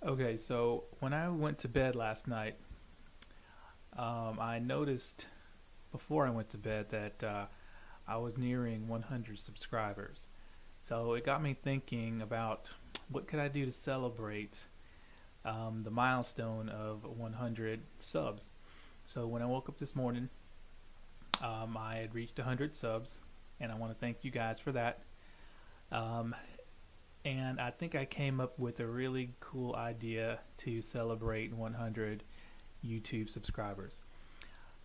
Okay, so when I went to bed last night, I noticed before I went to bed that I was nearing 100 subscribers. So it got me thinking about what could I do to celebrate the milestone of 100 subs. So when I woke up this morning, I had reached 100 subs, and I want to thank you guys for that. Um, and I think I came up with a really cool idea to celebrate 100 YouTube subscribers.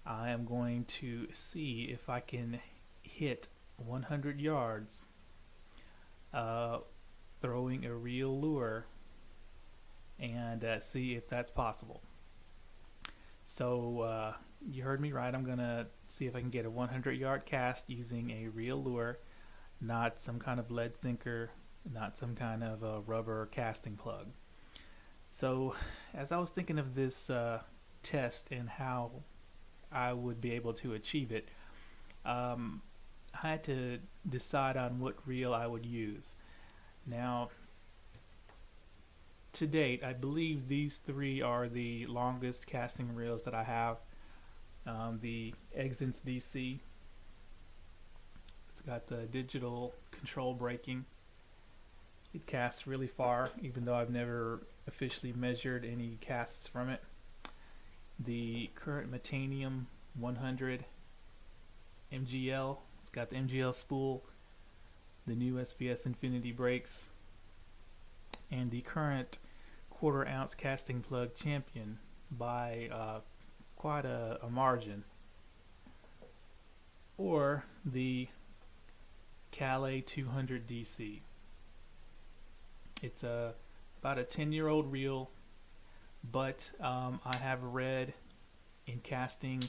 I am going to see if I can hit 100 yards throwing a reel lure and see if that's possible. So you heard me right. I'm gonna see if I can get a 100-yard cast using a reel lure, not some kind of lead sinker, not some kind of a rubber casting plug. So as I was thinking of this test and how I would be able to achieve it, I had to decide on what reel I would use. Now, to date, I believe these three are the longest casting reels that I have. The Exins DC, it's got the digital control braking. It casts really far, even though I've never officially measured any casts from it. The current METANIUM 100 MGL, it's got the MGL spool, the new SBS Infinity brakes, and the current 1/4 ounce casting plug champion by quite a margin. Or the Calais 200 DC. It's about a 10-year-old reel, but I have read in casting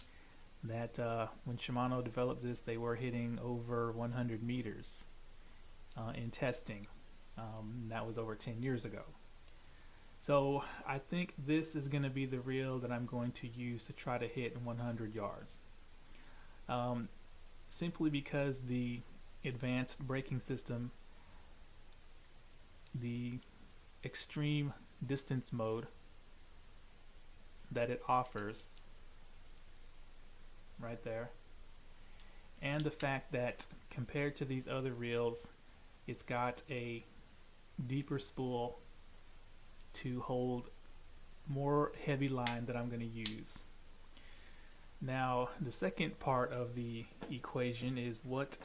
that when Shimano developed this, they were hitting over 100 meters in testing. That was over 10 years ago. So I think this is going to be the reel that I'm going to use to try to hit 100 yards. Simply because the advanced braking system, the extreme distance mode that it offers right there, and the fact that compared to these other reels, it's got a deeper spool to hold more heavy line that I'm going to use. Now, the second part of the equation is what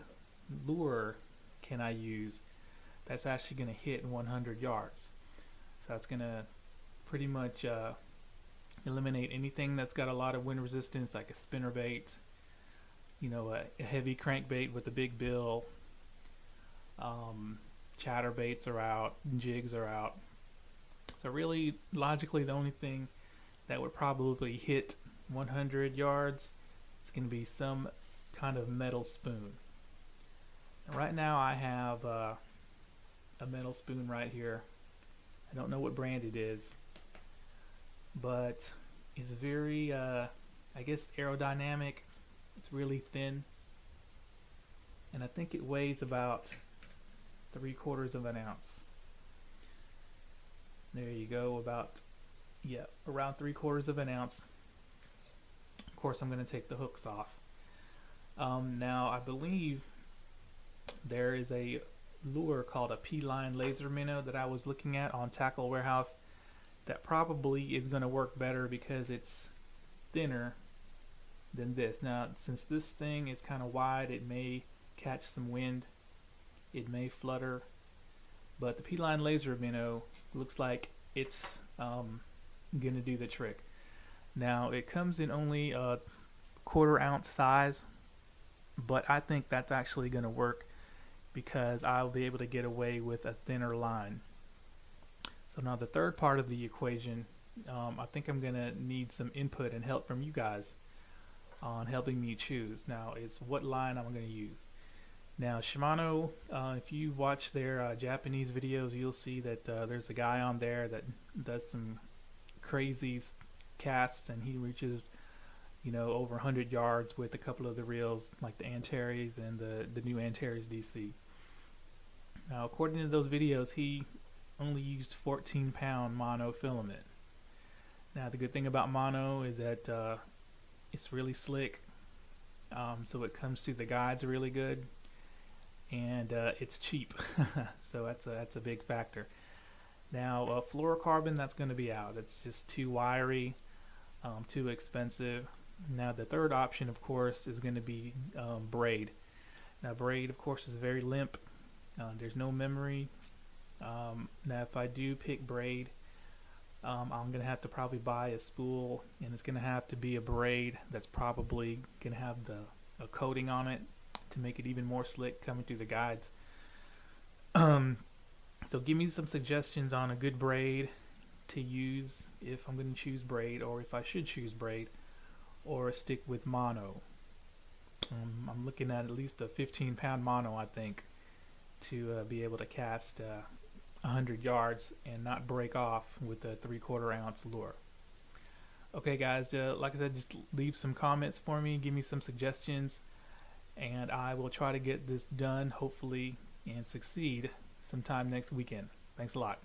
lure can I use that's actually going to hit 100 yards. So that's going to pretty much eliminate anything that's got a lot of wind resistance, like a spinnerbait, you know, a heavy crankbait with a big bill. Chatterbaits are out, jigs are out. So really, logically, the only thing that would probably hit 100 yards is going to be some kind of metal spoon. And right now I have a metal spoon right here. I don't know what brand it is, but it's very, I guess, aerodynamic. It's really thin, and I think it weighs about 3/4 of an ounce. There you go, about, yeah, around 3/4 of an ounce. Of course, I'm going to take the hooks off. Now, I believe there is a lure called a P-line laser minnow that I was looking at on Tackle Warehouse that probably is going to work better because it's thinner than this. Now, since this thing is kind of wide, it may catch some wind, it may flutter, but the P-line laser minnow looks like it's gonna do the trick. Now, it comes in only a 1/4 ounce size, but I think that's actually gonna work because I'll be able to get away with a thinner line. So now the third part of the equation, I think I'm gonna need some input and help from you guys on helping me choose. Now, is what line I'm gonna use. Now, Shimano, if you watch their Japanese videos, you'll see that there's a guy on there that does some crazy casts, and he reaches, you know, over 100 yards with a couple of the reels, like the Antares and the new Antares DC. Now, according to those videos, he only used 14-pound mono filament. Now the good thing about mono is that it's really slick, so it comes through the guides really good, and it's cheap. So that's a big factor. Now fluorocarbon, that's going to be out. It's just too wiry, too expensive. Now the third option, of course, is going to be braid. Now braid, of course, is very limp. There's no memory. Now if I do pick braid, I'm going to have to probably buy a spool, and it's going to have to be a braid that's probably going to have a coating on it to make it even more slick coming through the guides. So give me some suggestions on a good braid to use if I'm going to choose braid, or if I should choose braid or stick with mono. I'm looking at least a 15-pound mono, I think, to be able to cast 100 yards and not break off with a 3/4 ounce lure. Okay guys, like I said, just leave some comments for me, give me some suggestions, and I will try to get this done, hopefully, and succeed sometime next weekend. Thanks a lot.